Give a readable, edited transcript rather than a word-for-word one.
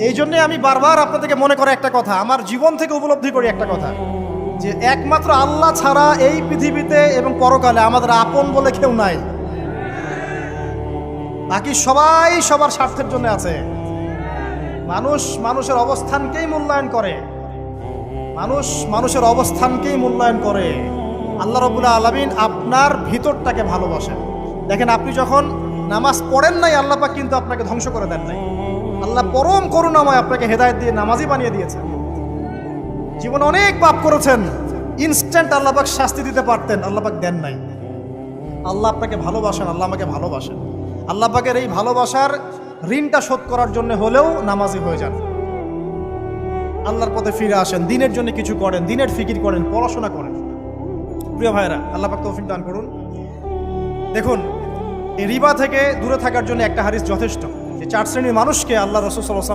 এই জন্যে আমি বারবার আপনাদেরকে মনে করে একটা কথা, আমার জীবন থেকে উপলব্ধি করি একটা কথা, যে একমাত্র আল্লাহ ছাড়া এই পৃথিবীতে এবং পরকালে আমাদের আপন বলে কেউ নাই। বাকি সবাই সবার স্বার্থের জন্য আছে। মানুষ মানুষের অবস্থানকেই মূল্যায়ন করে, মানুষ মানুষের অবস্থানকেই মূল্যায়ন করে। আল্লাহ রাব্বুল আলামিন আপনার ভিতরটাকে ভালোবাসেন। দেখেন, আপনি যখন নামাজ পড়েন নাই, আল্লাহ পাক কিন্তু আপনাকে ধ্বংস করে দেন নাই। আল্লাহ পরম করুণাময় আপনাকে হেদায়েত দিয়ে নামাজি বানিয়ে দিয়েছেন। জীবনে অনেক পাপ করেছেন, ইনস্ট্যান্ট আল্লাহ পাক শাস্তি দিতে পারতেন, আল্লাহ পাক দেন নাই। আল্লাহ আপনাকে ভালোবাসেন, আল্লাহ আমাকে ভালোবাসেন। আল্লাহ পাকের এই ভালোবাসার ঋণটা শোধ করার জন্য হলেও নামাজি হয়ে যান, আল্লাহর পথে ফিরে আসেন, দিনের জন্য কিছু করেন, দিনের ফিকির করেন, পড়াশোনা করেন। প্রিয় ভাইরা, আল্লাহ পাক তৌফিক দান করুন। দেখুন, এই রিবা থেকে দূরে থাকার জন্য একটা হাদিস যথেষ্ট, যে 4 শ্রেণীর মানুষকে আল্লাহ রাসূল সাল্লাল্লাহু আলাইহি ওয়াসাল্লাম